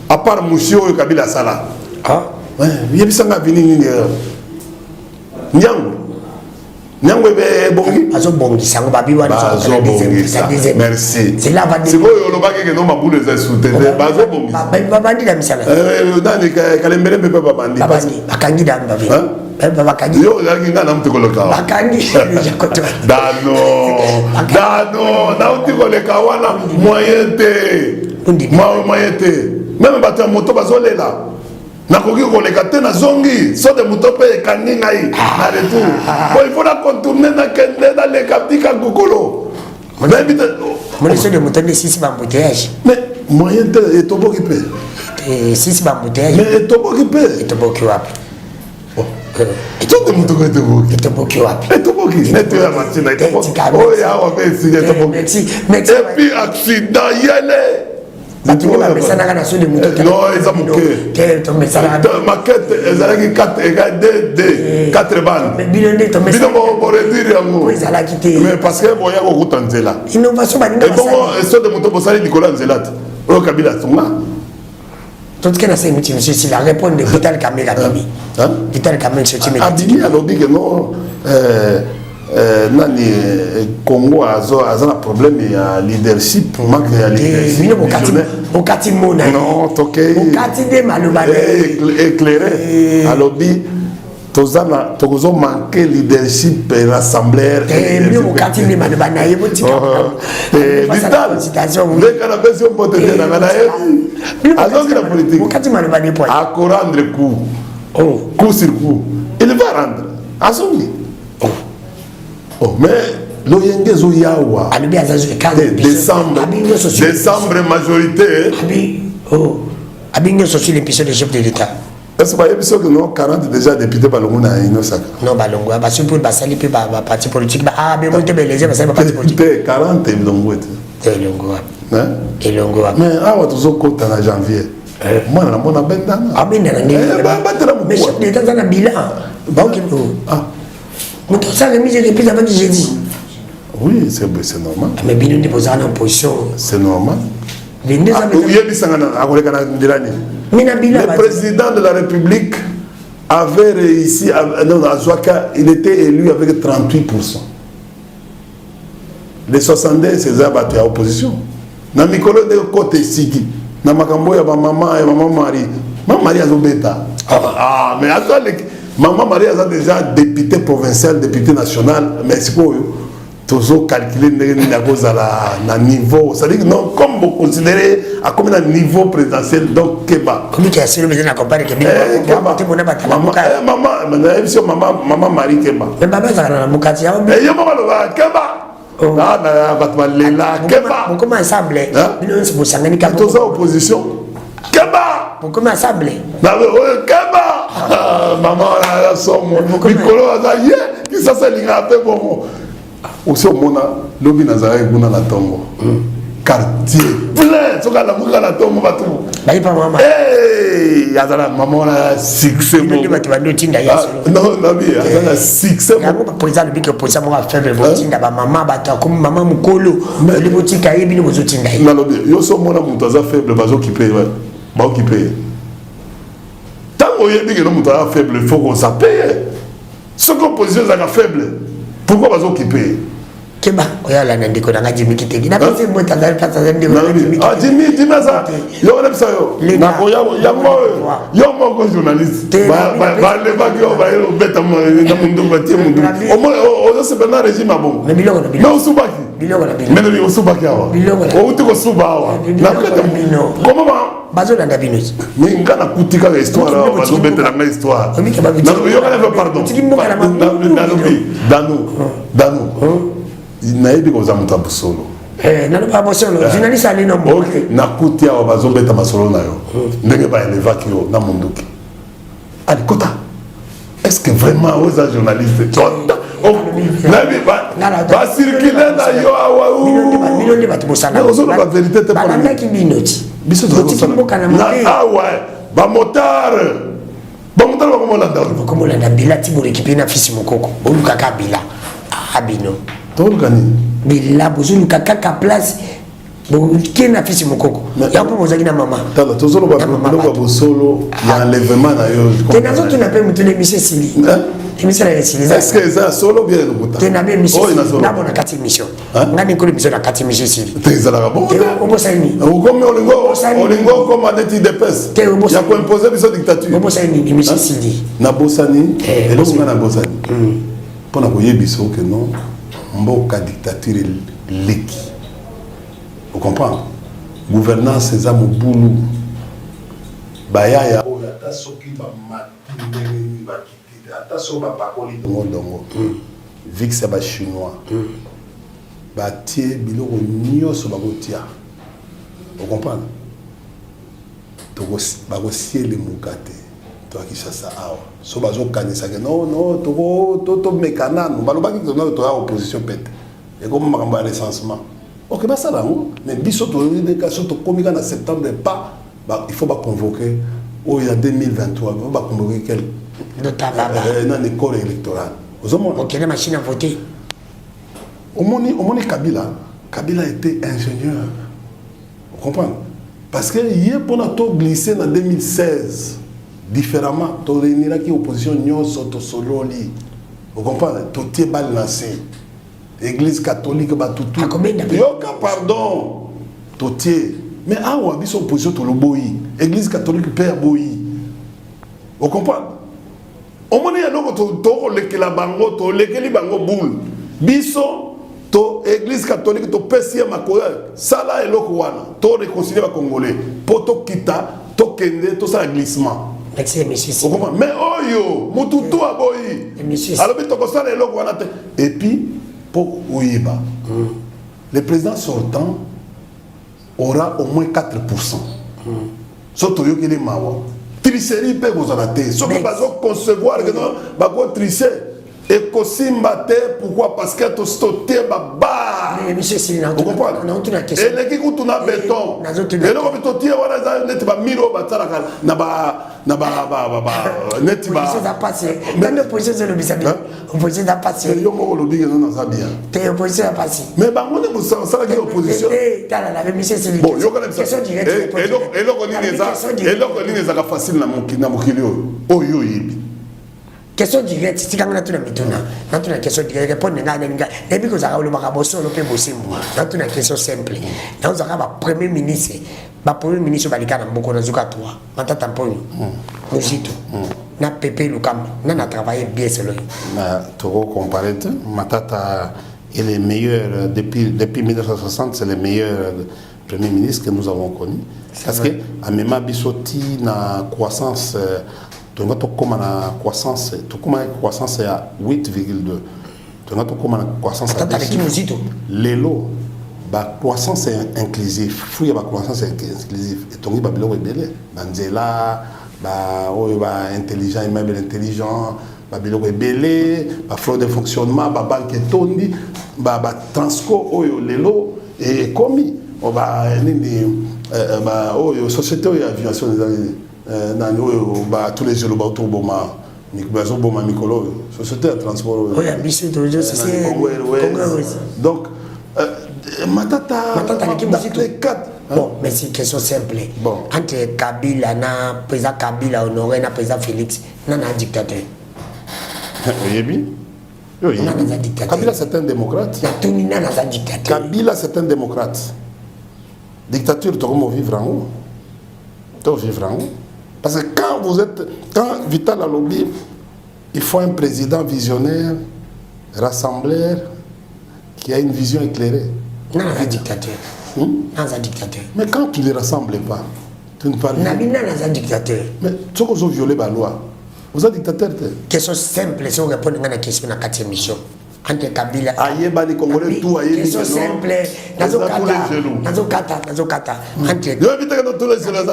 À part Moussio et Kabila Sala. Ah? Oui, il y a un venu. Nyango. Nyango est bongi. Azo bongi, ça va bien. Azo bongi, merci. C'est là, c'est bon, on va dire que non, ma boule est soutenue. Azo bongi. Babandi la misala. Dans les Kalembele, mais pas Babandi. Babandi, Bakangi dan babi. Bakangi. Yo, il y a un homme qui coloca. Bakangi. Dano, na utiko le kawana moyente. Même bateau moto bazolela. Na koki koleka te na zongi, so de moto pe kangi ngai na retour. Bon, il faut la contourner na kende na le kaptika gukolo. Mais vite. Mon so de moto de 6 bambouteillage. Mais moyente et tobo qui peut. 6 bambouteillage. Mais tobo qui peut. Et tobo qui wapi. Tout le monde est tobo. Et tobo qui wapi. Et tobo qui. Net la machine et tobo. Oh ya on fait si tobo. Et puis accident yele. Non, ils ont maquette, ils ont 4 bandes. Mais parce que bon, il y a beaucoup de Nzela. Innovation, et bon, ceux de Moto Bossali, Nicolas Nzela, au Kabila sont là. Tout ce qui est monsieur, c'est la réponse de Vital Kamel à Bibi. Vital Kamel, c'est Bibi. Bibi, alors dit que non. Nani Congo a un problème il y a leadership manque de leadership non toqué éclairé alors dit tozana tozo manquer leadership et rassembler vital dès qu'on a besoin de porter dans la politique à rendre coup sur coup il va rendre à son lit. Oh, mais l'Oyenge Zoyawa décembre majorité Abingo aussi l'épisode de chef de l'État. Est-ce que non 40 déjà députés Balongo à Inosaka? Non, Balongo, parce que pour Basali, parti politique, mais bon, tu es les parti politique. 40 et Longo. Et Longo. Mais ah, tu es en janvier. Moi, je suis en Bendana. Ah, mais chef de l'État, c'est un bilan. Ah. Mais tout ça, remise depuis avant que j'ai dit. Oui, c'est normal. Mais bien, nous posons en position. C'est normal. Le président de la République avait réussi, à Zouaka, il était élu avec 38%. Les 70, c'est abattu à opposition. Dans Mikolo de côté Siki, dans Makambo, il y a maman et maman Marie. Maman Marie a Zobeta. Ah, mais attends, Maman Marie a déjà député provincial, député national, mais c'est quoi? Toujours calculer le niveau. C'est-à-dire que non, comme vous considérez à comme un niveau présidentiel, donc Keba. Comment tu as su le président accompagné que maman Marie Keba. Mais maman, ça a Mukati. Et maman Keba. Ah, Keba. Comment ensemble? Tous en opposition. Keba. Comment ensemble? Keba. Maman, la somme. Nicolo Azaye, qui ça c'est l'ingapé bon. Aussi au Mona, l'obi Nazaré, Bouna la tombe. Quartier plein, ce gars la mouka la tombe, va tout. Bah, il pas maman. Hey, Yazala, maman, la succès. Non, non, mais Yazala, succès. Il y a un président de pour ça, moi, faible, maman, comme maman Moukolo, les boutiques à Ebi, nous autres. Non, non, yo so Mona Moutaza faible, bazo qui paye, bah, qui paye. Tant qu'on y a dit que nous Moutaza faible, il faut qu'on s'appelle. Ce qu'on positionne, c'est faible. Pourquoi bazo qui paye? Keba, oyala na ndeko na Jimmy Kitegi. Na pese mo Tanzania pasa ndeko na Jimmy. Ah Jimmy ça. Yo na bisa yo. Na ko ya mo ko journaliste. Ba le ba yo ba yo beta mo na mundo ba tie mundo. O se bena régime bon. Mais biloko na biloko. Mais Subaki. Biloko na biloko. Mais no Subaki awa. Biloko na. O uti ko suba awa. Na kata bino. Comment ba bazo na bino. Mais ngana kutika la histoire bazo beta na histoire. Na yo kana pardon. Dano. Naebi koza muta busolo. Nalo pa busolo. Journaliste ali no mo. OK, nakuti awa bazobeta masolo na yo. Ndenge ba elevaki yo na munduki. Ali kota. Est-ce que vraiment aux journalistes nabi ba circuler na yo awa ou bilonde batu bosala. La vérité te parle. Bana ki binoti. Biso na awa ba motard. Ba motard ba komola ndawo. Ba komola nda bila ti bo récupérer na fils mokoko. Oluka ka bila. Abino. Tolkani bila bozulu kaka place bo kena fisi mokoko ya po bozaki na mama tala tozolo ba bosolo ya enlèvement na yo tena zo tuna pe mutune mission sili émission ya sili est-ce que ça solo bien le buta tena be mission na bona kati mission ngani ko mission na kati mission sili tezala ka bon o bosaini o comme olingo comme adeti de pes ya ko imposer biso dictature o bosaini mission sili na bosani elonga na bosani pona ko yebiso que non mboka dictature leki. Vous comprenez? Gouvernance c'est Mobulu. Bayaya. Ata soki ba matindeli ba kitide. Ata so ba pakoli dongo. Vix ba chinois. Ba tie biloko nyonso ba kotia. Vous comprenez? Toko ba ko siele mukate. Kishasa awa so bazo kanisa que non to mekana no balobaki que non to opposition pète et comme makamba recensement OK ba ça là mais biso to de cas to komika na septembre pas il faut pas convoquer il y a 2023 on va convoquer quel dans l'école électorale OK la machine à voter omoni Kabila était ingénieur vous comprenez parce que hier pour to glisser en 2016 différemment, tu réuniras qui opposition nyonso to sololi. Vous comprenez? Tu t'es balancé. Église catholique ba tutu. Yoka pardon. Tu t'es. Mais ah ouais, biso opposition to lo boyi. Église catholique père boyi. Vous comprenez? Au moment ya loko to lekela bango to lekeli bango boule. Biso to église catholique to pesia makoya. Sala eloko wana. To réconcilier ba congolais. Poto kita to kende to sa glissement. Mais oyo mututu aboyi alors bito ko sala eloko wana te et puis pour oyiba le président sortant aura au moins 4%. Surtout yo kele mawa tricherie pe bozala te so que bazo concevoir que non ba ko tricher et kosimba te pourquoi parce que to stoté baba mais monsieur Sina on comprend et les qui coûtent na béton et donc to tie wana za net ba miro ba tsara na ba net ba ça passe dans l'opposition le bisabi opposition ça passe yo mo lo bige non ça bien te opposition ça passe mais ba ngone mo ça la opposition tala la monsieur Sina bon yo kana question direct et donc on ni za ka facile na mokili oyo yibi question directe si kanga tuna mituna na tuna question directe répondre nga nga et puis que ça le makaboso le pe bosimbu na tuna question simple na on zaka ba premier ministre balikana mboko na zuka toi matata mponyo mojito na Pepe Lukamba na travaillé bien selon na to comparer matata il est meilleur depuis 1960 c'est le meilleur premier ministre que nous avons connu parce que à même bisoti na croissance tu vas comme la croissance à 8,2 tu vas comme la croissance à l'élo la croissance inclusive fouille la croissance inclusive et ton babilo rebelle banzela ba intelligent immeuble intelligent babilo rebelle ba flot de fonctionnement ba banque tondi ba transco oyo lelo et commis ba nini ba oyo société aviation tous les jours autour boma boma mikolo société de transport donc matata bon mais c'est une question simple entre Kabila na président Kabila honoré na président Félix na dictateur Oui. Nana dictateur. Kabila c'est un démocrate. La Tunina n'a dictateur. Kabila c'est un démocrate. Dictature, tu vas vivre en haut. Tu vas vivre en haut. Parce que quand Vital a lobby, il faut un président visionnaire, rassembleur, qui a une vision éclairée. Non, un dictateur. Non, un dictateur. Mais quand tu ne les rassembles pas, tu ne parles pas. Nabina n'a un dictateur. Mais ceux qui ont violé la loi, vous êtes dictateur. Question simple, si on répond à la question dans la 4e mission. Entre Kabila. Aïe, les Congolais, tout aïe. Question simple. Nazo kata. Entre. Je vais vite que tous les genoux.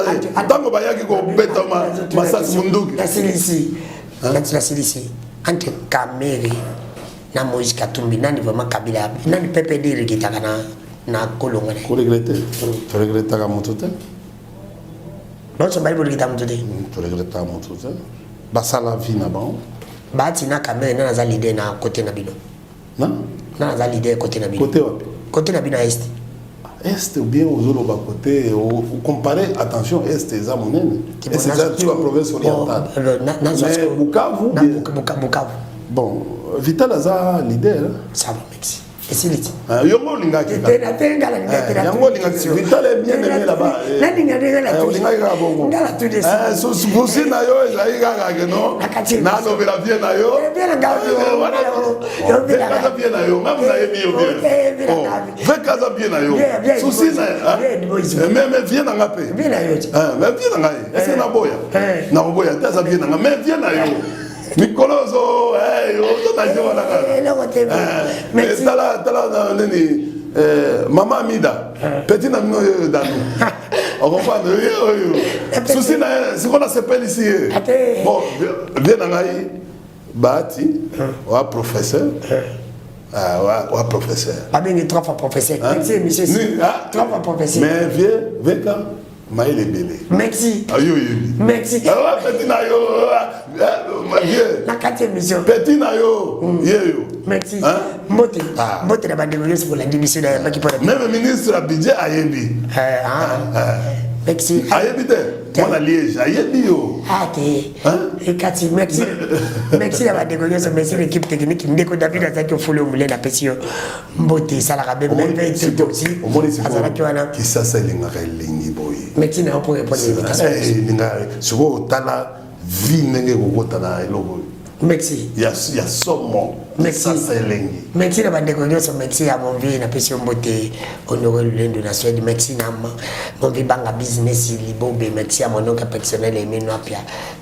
Tant que Baya qui compète ma massage munduki. La Silisi. La Silisi. Entre Kamere na Moïse Katumbi, nani vraiment Kabila. Nani PPD qui est na Kolonga. Vous regrettez? Tu regrettes ta motote? Non, c'est pas le regret motote. Tu regrettes ta motote? Basa la vie là-bas. Bati na Kamere na za l'idée na côté na bino. Non? Na za l'idée côté na bino. Côté wapi? Côté na bino est. Est ou bien aux autres côté, ou comparer, attention, Est et Zamonène. Et c'est ça qui va province orientale. Mais Bukavu. Bukavu. Bon, Vital Aza leader. Ça va, merci. Et c'est l'été. Yongo Lingaki. Yango Lingaki. Vital est bien aimé là-bas. Souci na yo, ezali kaka non. Na lobela bien na yo. Kaza bien na yo. Même na yebi yo bien. Fais kaza bien na yo. Souci na. Même bien na ngape. Bien na yo. Mais bien na ngai. Est-ce na boya? Na boya, t'as bien na ngai. Mais bien na yo. Mikolozo, on a dit mais tala nini Maman Amida, petit ami dans nous. On comprend. Souci c'est qu'on s'appelle ici. Bon, bien ngai Bati, wa professeur. Wa professeur. Pas bien 3 fois professeur. Merci monsieur. 3 fois professeur. Mais viens quand Maïl est belé. Merci. Merci. Ah petit nayo. La 4e mission. Petit nayo. Merci. Mbote. Mbote na bande ngos pour la démission de Maki pour. Même ministre budget ayebi. Merci. Ayebi te. Moi la Liège ayebi yo. Et Kati merci. Merci la bande ngos merci l'équipe technique ndeko David azaki ofolo mule na pesio. Mbote sala ka même tout aussi. Azala kiwana. Qui ça c'est linga lingi boy. Merci na pour répondre invitation. Linga suko tala vie nenge kokota na eloko. Merci. Il y a somme. Merci. Merci la bande congresso, merci à mon vie, na pession beauté, honoré l'Inde de la Suède, merci à mon vie banga business, libobe, merci à mon oncle personnel Aimé Noapia,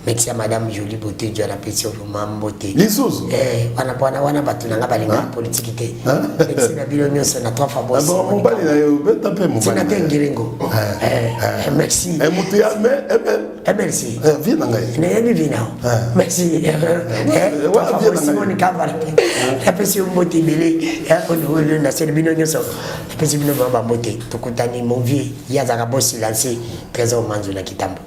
merci à madame Jolie Beauté, Dieu la pession maman beauté. L'issous. Wana batunanga balinga politique té. Merci na bilo nyonso na 3 fois boss. Bon, mon bali na yo, taper mon bali. Sénateur Ngirengo. Merci. Et Moutia merci. Viens ngai. Ne viens. Merci. Simone Kavara. La personne moté belé, on a fait le bino nyoso. La personne bino bamba moté. Tokutani mon vieux, Yazara boss lancé, trésor manzo na kitambo.